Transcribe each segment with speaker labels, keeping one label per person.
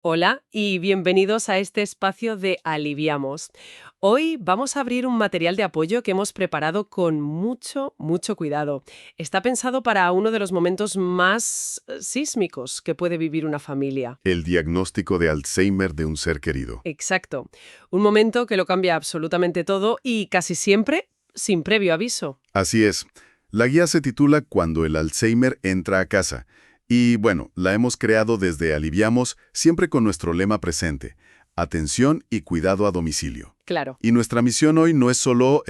Speaker 1: Hola y bienvenidos a este espacio de Aliviamos. Hoy vamos a abrir un material de apoyo que hemos preparado con mucho cuidado. Está pensado para uno de los momentos más sísmicos que puede vivir una familia.
Speaker 2: El diagnóstico de Alzheimer de un ser querido.
Speaker 1: Exacto. Un momento que lo cambia absolutamente todo y casi siempre sin previo aviso.
Speaker 2: Así es. La guía se titula Cuando el Alzheimer entra a casa. Y bueno, la hemos creado desde Aliviamos, siempre con nuestro lema presente: atención y cuidado a domicilio.
Speaker 1: Claro.
Speaker 2: Y nuestra misión hoy no es solo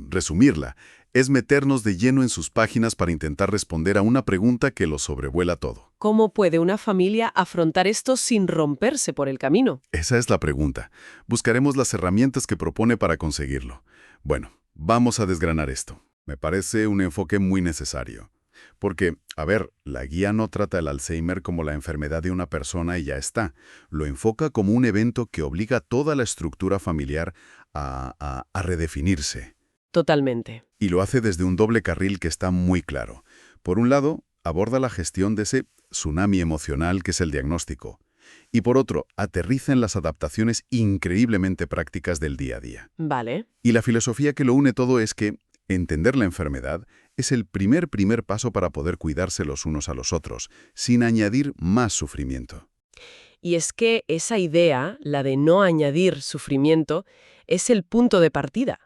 Speaker 2: resumirla, es meternos de lleno en sus páginas para intentar responder a una pregunta que lo sobrevuela todo.
Speaker 1: ¿Cómo puede una familia afrontar esto sin romperse por el camino?
Speaker 2: Esa es la pregunta. Buscaremos las herramientas que propone para conseguirlo. Bueno, vamos a desgranar esto. Me parece un enfoque muy necesario. Porque, a ver, la guía no trata el Alzheimer como la enfermedad de una persona y ya está. Lo enfoca como un evento que obliga a toda la estructura familiar a redefinirse.
Speaker 1: Totalmente.
Speaker 2: Y lo hace desde un doble carril que está muy claro. Por un lado, aborda la gestión de ese tsunami emocional que es el diagnóstico. Y por otro, aterriza en las adaptaciones increíblemente prácticas del día a día.
Speaker 1: Vale.
Speaker 2: Y la filosofía que lo une todo es que entender la enfermedad es el primer paso para poder cuidarse los unos a los otros, sin añadir más sufrimiento.
Speaker 1: Y es que esa idea, la de no añadir sufrimiento, es el punto de partida.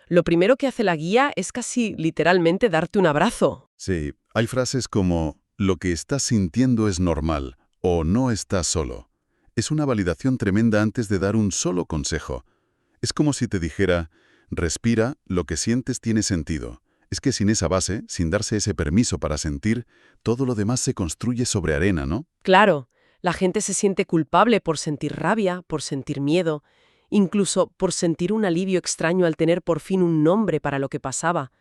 Speaker 1: Lo primero que hace la guía es casi literalmente darte un abrazo.
Speaker 2: Sí, hay frases como «lo que estás sintiendo es normal» o «no estás solo». Es una validación tremenda antes de dar un solo consejo. Es como si te dijera «respira, lo que sientes tiene sentido». Es que sin esa base, sin darse ese permiso para sentir, todo lo demás se construye sobre arena, ¿no?
Speaker 1: Claro, la gente se siente culpable por sentir rabia, por sentir miedo, incluso por sentir un alivio extraño al tener por fin un nombre para lo que pasaba.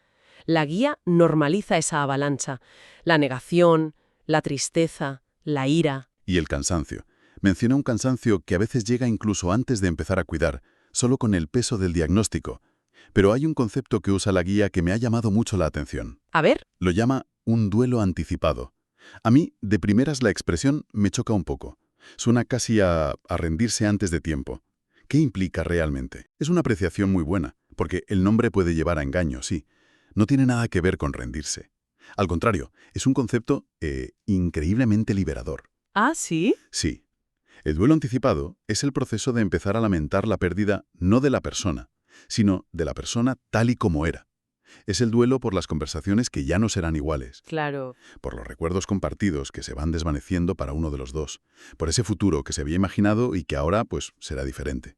Speaker 1: La guía normaliza esa avalancha, la negación, la tristeza, la ira.
Speaker 2: Y el cansancio. Menciona un cansancio que a veces llega incluso antes de empezar a cuidar, solo con el peso del diagnóstico. Pero hay un concepto que usa la guía que me ha llamado mucho la atención.
Speaker 1: A ver,
Speaker 2: Lo llama un duelo anticipado. A mí, de primeras, la expresión me choca un poco. Suena casi a rendirse antes de tiempo. ¿Qué implica realmente? Es una apreciación muy buena, porque el nombre puede llevar a engaño, sí. No tiene nada que ver con rendirse. Al contrario, es un concepto increíblemente liberador.
Speaker 1: ¿ah, sí?
Speaker 2: Sí, el duelo anticipado es el proceso de empezar a lamentar la pérdida no de la persona, sino de la persona tal y como era. Es el duelo por las conversaciones que ya no serán iguales,
Speaker 1: Claro.
Speaker 2: por los recuerdos compartidos que se van desvaneciendo para uno de los dos, por ese futuro que se había imaginado y que ahora, pues, será diferente.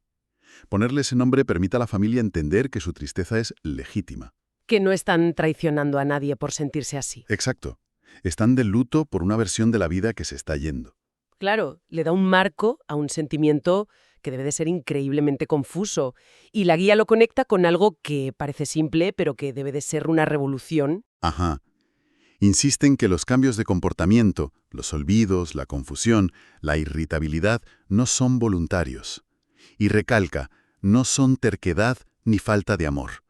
Speaker 2: Ponerle ese nombre permite a la familia entender que su tristeza es legítima.
Speaker 1: Que no están traicionando a nadie por sentirse así.
Speaker 2: Exacto. Están de luto por una versión de la vida que se está yendo.
Speaker 1: Claro, le da un marco a un sentimiento que debe de ser increíblemente confuso, y la guía lo conecta con algo que parece simple, pero que debe de ser una revolución.
Speaker 2: Ajá. Insisten que los cambios de comportamiento, los olvidos, la confusión, la irritabilidad, no son voluntarios. Y recalca, no son terquedad ni falta de amor.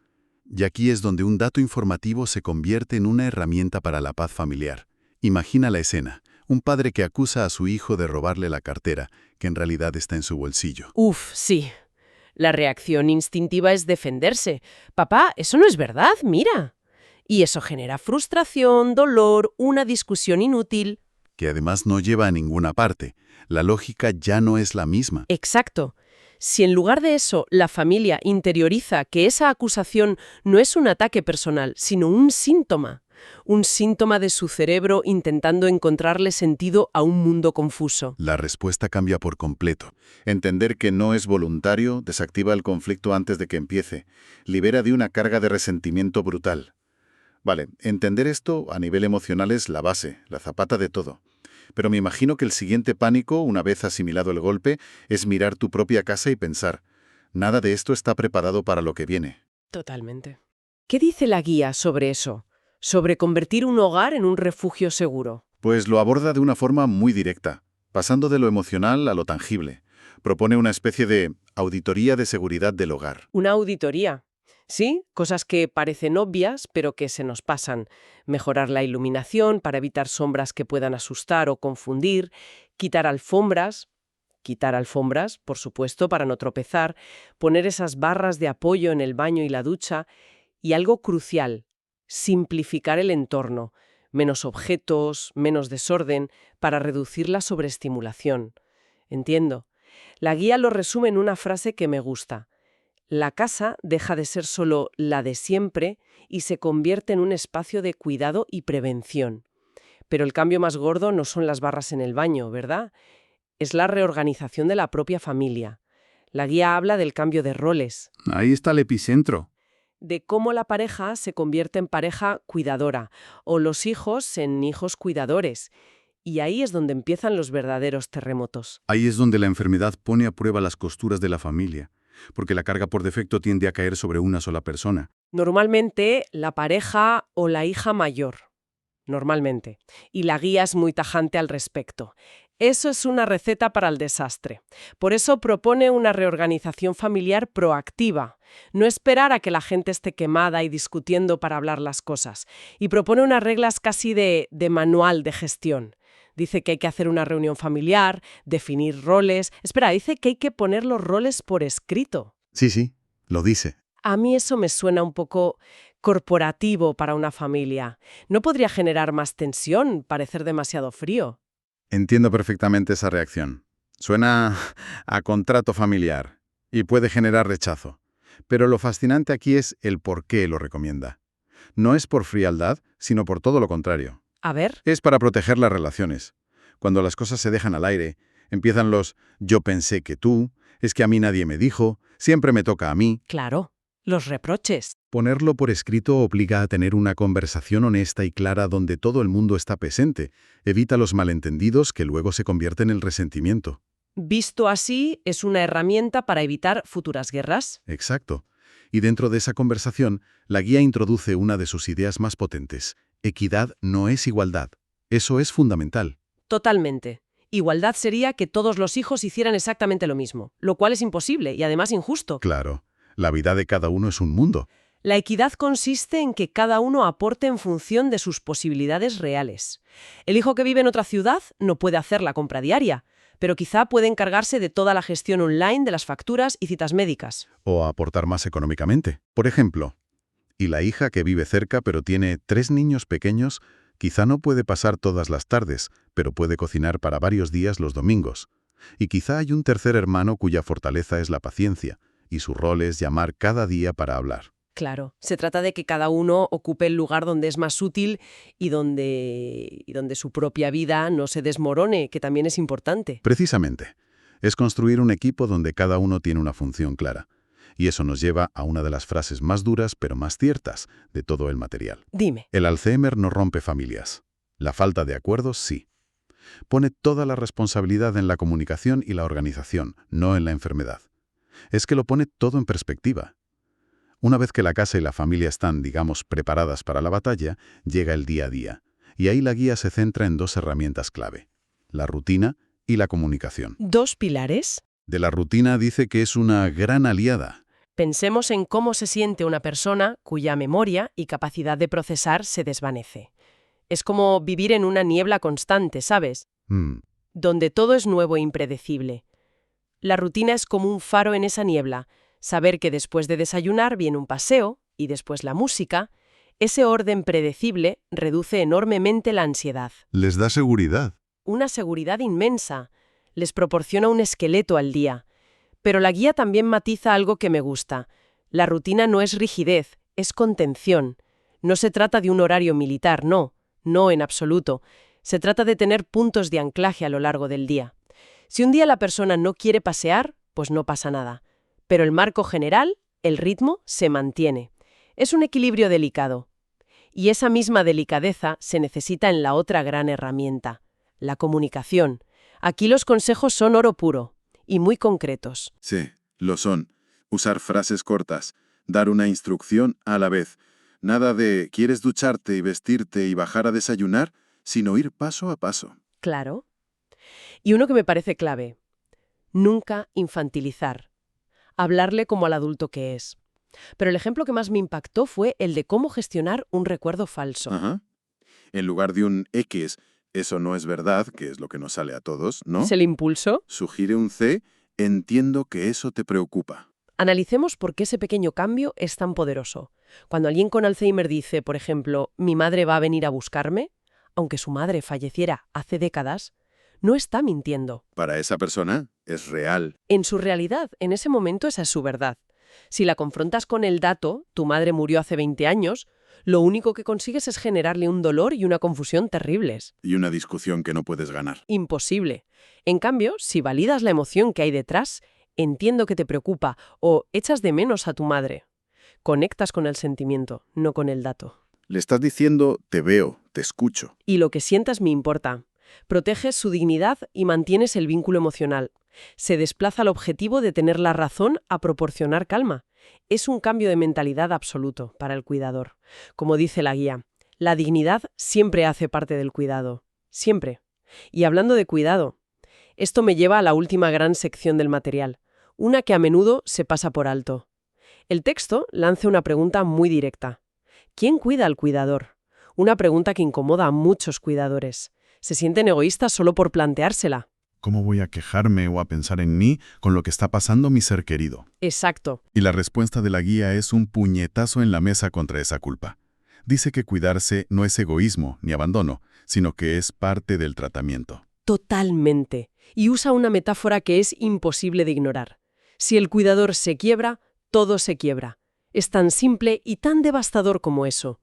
Speaker 2: Y aquí es donde un dato informativo se convierte en una herramienta para la paz familiar. Imagina la escena, un padre que acusa a su hijo de robarle la cartera, que en realidad está en su bolsillo.
Speaker 1: Uf, sí. La reacción instintiva es defenderse. Papá, eso no es verdad, mira. Y eso genera frustración, dolor, una discusión inútil.
Speaker 2: Que además no lleva a ninguna parte. La lógica ya no es la misma.
Speaker 1: Exacto. Si en lugar de eso la familia interioriza que esa acusación no es un ataque personal, sino un síntoma de su cerebro intentando encontrarle sentido a un mundo confuso.
Speaker 2: La respuesta cambia por completo. Entender que no es voluntario desactiva el conflicto antes de que empiece. Libera de una carga de resentimiento brutal. Vale, entender esto a nivel emocional es la base, la zapata de todo. Pero me imagino que el siguiente pánico, una vez asimilado el golpe, es mirar tu propia casa y pensar, nada de esto está preparado para lo que viene.
Speaker 1: Totalmente. ¿Qué dice la guía sobre eso? Sobre convertir un hogar en un refugio seguro.
Speaker 2: Pues lo aborda de una forma muy directa, pasando de lo emocional a lo tangible. Propone una especie de auditoría de seguridad del hogar.
Speaker 1: Una auditoría. Sí, cosas que parecen obvias, pero que se nos pasan. Mejorar la iluminación para evitar sombras que puedan asustar o confundir, quitar alfombras. Quitar alfombras, por supuesto, para no tropezar, poner esas barras de apoyo en el baño y la ducha, y algo crucial, simplificar el entorno, menos objetos, menos desorden, para reducir la sobreestimulación. Entiendo. La guía lo resume en una frase que me gusta. La casa deja de ser solo la de siempre y se convierte en un espacio de cuidado y prevención. Pero el cambio más gordo no son las barras en el baño, ¿verdad? Es la reorganización de la propia familia. La guía habla del cambio de roles,
Speaker 3: Ahí está el epicentro.
Speaker 1: de cómo la pareja se convierte en pareja cuidadora o los hijos en hijos cuidadores. Y ahí es donde empiezan los verdaderos terremotos.
Speaker 3: Ahí es donde la enfermedad pone a prueba las costuras de la familia, porque la carga por defecto tiende a caer sobre una sola persona.
Speaker 1: Normalmente la pareja o la hija mayor. Normalmente. Y la guía es muy tajante al respecto. Eso es una receta para el desastre. Por eso propone una reorganización familiar proactiva. No esperar a que la gente esté quemada y discutiendo para hablar las cosas. Y propone unas reglas casi de manual de gestión. Dice que hay que hacer una reunión familiar, definir roles. Espera, dice que hay que poner los roles por escrito.
Speaker 2: Sí, lo dice.
Speaker 1: A mí eso me suena un poco corporativo para una familia. ¿No podría generar más tensión, parecer demasiado frío?
Speaker 2: Entiendo perfectamente esa reacción. Suena a contrato familiar y puede generar rechazo. Pero lo fascinante aquí es el por qué lo recomienda. No es por frialdad, sino por todo lo contrario.
Speaker 1: A ver,
Speaker 2: Es para proteger las relaciones. Cuando las cosas se dejan al aire, empiezan los «yo pensé que tú», «es que a mí nadie me dijo», «siempre me toca a mí».
Speaker 1: claro, los reproches.
Speaker 2: Ponerlo por escrito obliga a tener una conversación honesta y clara donde todo el mundo está presente. Evita los malentendidos que luego se convierten en resentimiento.
Speaker 1: Visto así, es una herramienta para evitar futuras guerras.
Speaker 2: Exacto. Y dentro de esa conversación, la guía introduce una de sus ideas más potentes. Equidad no es igualdad. Eso es fundamental.
Speaker 1: Totalmente. Igualdad sería que todos los hijos hicieran exactamente lo mismo, lo cual es imposible y además injusto.
Speaker 2: Claro, la vida de cada uno es un mundo.
Speaker 1: La equidad consiste en que cada uno aporte en función de sus posibilidades reales. El hijo que vive en otra ciudad no puede hacer la compra diaria, pero quizá puede encargarse de toda la gestión online de las facturas y citas médicas.
Speaker 2: O aportar más económicamente. Por ejemplo, y la hija que vive cerca pero tiene 3 niños pequeños, quizá no puede pasar todas las tardes, pero puede cocinar para varios días los domingos. Y quizá hay un tercer hermano cuya fortaleza es la paciencia, y su rol es llamar cada día para hablar.
Speaker 1: Claro, se trata de que cada uno ocupe el lugar donde es más útil y donde su propia vida no se desmorone, que también es importante.
Speaker 2: Precisamente, es construir un equipo donde cada uno tiene una función clara. Y eso nos lleva a una de las frases más duras pero más ciertas de todo el material.
Speaker 1: Dime.
Speaker 2: El Alzheimer no rompe familias. La falta de acuerdos sí. Pone toda la responsabilidad en la comunicación y la organización, no en la enfermedad. Es que lo pone todo en perspectiva. Una vez que la casa y la familia están, digamos, preparadas para la batalla, llega el día a día. Y ahí la guía se centra en 2 herramientas clave: la rutina y la comunicación.
Speaker 1: ¿Dos pilares?
Speaker 2: De la rutina dice que es una gran aliada.
Speaker 1: Pensemos en cómo se siente una persona cuya memoria y capacidad de procesar se desvanece. Es como vivir en una niebla constante, ¿sabes? Donde todo es nuevo e impredecible. La rutina es como un faro en esa niebla. Saber que después de desayunar viene un paseo y después la música. Ese orden predecible reduce enormemente la ansiedad.
Speaker 2: Les da seguridad.
Speaker 1: Una seguridad inmensa. Les proporciona un esqueleto al día. Pero la guía también matiza algo que me gusta. La rutina no es rigidez, es contención. No se trata de un horario militar, no en absoluto. Se trata de tener puntos de anclaje a lo largo del día. Si un día la persona no quiere pasear, pues no pasa nada. Pero el marco general, el ritmo, se mantiene. Es un equilibrio delicado. Y esa misma delicadeza se necesita en la otra gran herramienta, la comunicación. Aquí los consejos son oro puro y muy concretos.
Speaker 2: Sí, lo son. Usar frases cortas, dar una instrucción a la vez. Nada de ¿quieres ducharte y vestirte y bajar a desayunar?, sino ir paso a paso.
Speaker 1: Claro. Y uno que me parece clave, nunca infantilizar. Hablarle como al adulto que es. Pero el ejemplo que más me impactó fue el de cómo gestionar un recuerdo falso.
Speaker 2: Ajá. En lugar de un X, eso no es verdad, que es lo que nos sale a todos, ¿no?
Speaker 1: ¿Es el impulso?
Speaker 2: Sugiere un C, entiendo que eso te preocupa.
Speaker 1: Analicemos por qué ese pequeño cambio es tan poderoso. Cuando alguien con Alzheimer dice, por ejemplo, mi madre va a venir a buscarme, aunque su madre falleciera hace décadas, no está mintiendo.
Speaker 2: Para esa persona es real.
Speaker 1: En su realidad, en ese momento esa es su verdad. Si la confrontas con el dato, tu madre murió hace 20 años, lo único que consigues es generarle un dolor y una confusión terribles.
Speaker 2: Y una discusión que no puedes ganar.
Speaker 1: Imposible. En cambio, si validas la emoción que hay detrás, entiendo que te preocupa o echas de menos a tu madre. Conectas con el sentimiento, no con el dato.
Speaker 2: Le estás diciendo, te veo, te escucho.
Speaker 1: Y lo que sientas me importa. Proteges su dignidad y mantienes el vínculo emocional. Se desplaza el objetivo de tener la razón a proporcionar calma. Es un cambio de mentalidad absoluto para el cuidador. Como dice la guía, la dignidad siempre hace parte del cuidado. Siempre. Y hablando de cuidado, esto me lleva a la última gran sección del material, una que a menudo se pasa por alto. El texto lanza una pregunta muy directa. ¿Quién cuida al cuidador? Una pregunta que incomoda a muchos cuidadores. Se sienten egoístas solo por planteársela.
Speaker 3: ¿Cómo voy a quejarme o a pensar en mí con lo que está pasando mi ser querido?
Speaker 1: Exacto.
Speaker 3: Y la respuesta de la guía es un puñetazo en la mesa contra esa culpa. Dice que cuidarse no es egoísmo ni abandono, sino que es parte del tratamiento.
Speaker 1: Totalmente. Y usa una metáfora que es imposible de ignorar. Si el cuidador se quiebra, todo se quiebra. Es tan simple y tan devastador como eso.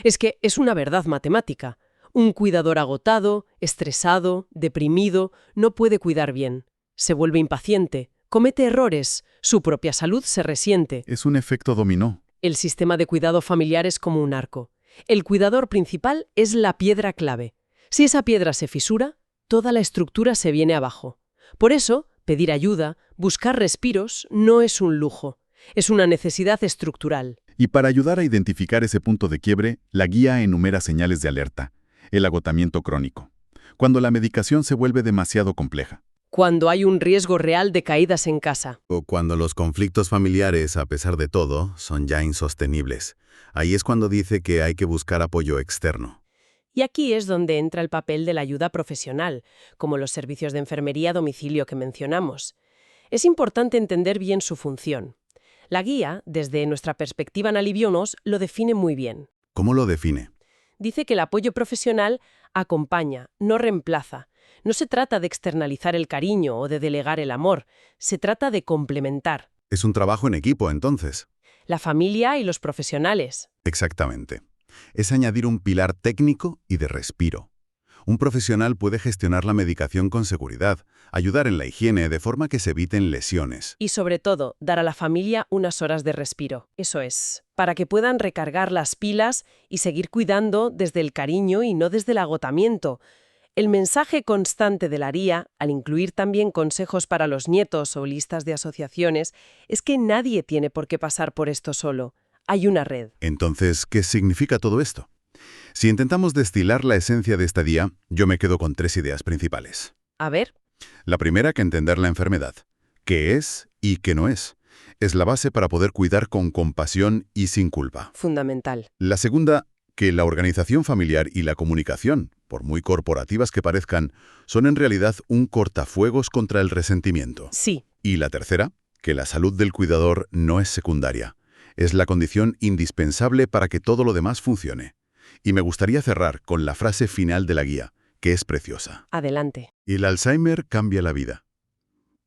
Speaker 1: Es que es una verdad matemática. Un cuidador agotado, estresado, deprimido, no puede cuidar bien. Se vuelve impaciente, comete errores, su propia salud se resiente.
Speaker 3: Es un efecto dominó.
Speaker 1: El sistema de cuidado familiar es como un arco. El cuidador principal es la piedra clave. Si esa piedra se fisura, toda la estructura se viene abajo. Por eso, pedir ayuda, buscar respiros, no es un lujo. Es una necesidad estructural.
Speaker 3: Y para ayudar a identificar ese punto de quiebre, la guía enumera señales de alerta. El agotamiento crónico. Cuando la medicación se vuelve demasiado compleja.
Speaker 1: Cuando hay un riesgo real de caídas en casa.
Speaker 2: O cuando los conflictos familiares, a pesar de todo, son ya insostenibles. Ahí es cuando dice que hay que buscar apoyo externo.
Speaker 1: Y aquí es donde entra el papel de la ayuda profesional, como los servicios de enfermería a domicilio que mencionamos. Es importante entender bien su función. La guía, desde nuestra perspectiva en Alivionos, lo define muy bien.
Speaker 2: ¿Cómo lo define?
Speaker 1: Dice que el apoyo profesional acompaña, no reemplaza. No se trata de externalizar el cariño o de delegar el amor, se trata de complementar.
Speaker 2: Es un trabajo en equipo, entonces.
Speaker 1: La familia y los profesionales.
Speaker 2: Exactamente. Es añadir un pilar técnico y de respiro. Un profesional puede gestionar la medicación con seguridad, ayudar en la higiene de forma que se eviten lesiones.
Speaker 1: Y sobre todo, dar a la familia unas horas de respiro. Eso es, para que puedan recargar las pilas y seguir cuidando desde el cariño y no desde el agotamiento. El mensaje constante de la guía, al incluir también consejos para los nietos o listas de asociaciones, es que nadie tiene por qué pasar por esto solo. Hay una red.
Speaker 2: Entonces, ¿qué significa todo esto? Si intentamos destilar la esencia de esta guía, yo me quedo con 3 ideas principales.
Speaker 1: A ver.
Speaker 2: La primera, que entender la enfermedad. ¿Qué es y qué no es? Es la base para poder cuidar con compasión y sin culpa.
Speaker 1: Fundamental.
Speaker 2: La segunda, que la organización familiar y la comunicación, por muy corporativas que parezcan, son en realidad un cortafuegos contra el resentimiento.
Speaker 1: Sí.
Speaker 2: Y la tercera, que la salud del cuidador no es secundaria. Es la condición indispensable para que todo lo demás funcione. Y me gustaría cerrar con la frase final de la guía, que es preciosa.
Speaker 1: Adelante.
Speaker 2: El Alzheimer cambia la vida,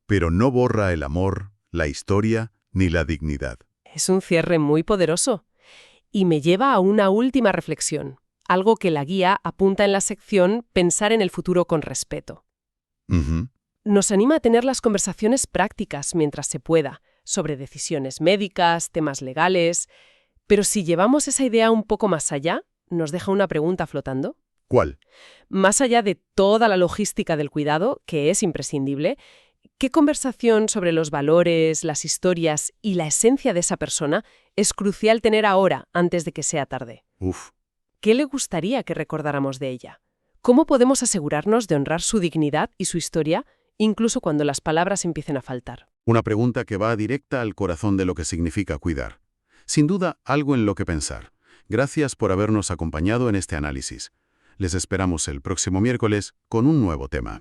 Speaker 2: pero no borra el amor, la historia ni la dignidad.
Speaker 1: Es un cierre muy poderoso. Y me lleva a una última reflexión, algo que la guía apunta en la sección Pensar en el futuro con respeto. Nos anima a tener las conversaciones prácticas mientras se pueda, sobre decisiones médicas, temas legales, pero si llevamos esa idea un poco más allá, nos deja una pregunta flotando.
Speaker 2: ¿Cuál?
Speaker 1: Más allá de toda la logística del cuidado, que es imprescindible, ¿qué conversación sobre los valores, las historias y la esencia de esa persona es crucial tener ahora, antes de que sea tarde? ¿Qué le gustaría que recordáramos de ella? ¿Cómo podemos asegurarnos de honrar su dignidad y su historia, incluso cuando las palabras empiecen a faltar?
Speaker 2: Una pregunta que va directa al corazón de lo que significa cuidar. Sin duda, algo en lo que pensar. Gracias por habernos acompañado en este análisis. Les esperamos el próximo miércoles con un nuevo tema.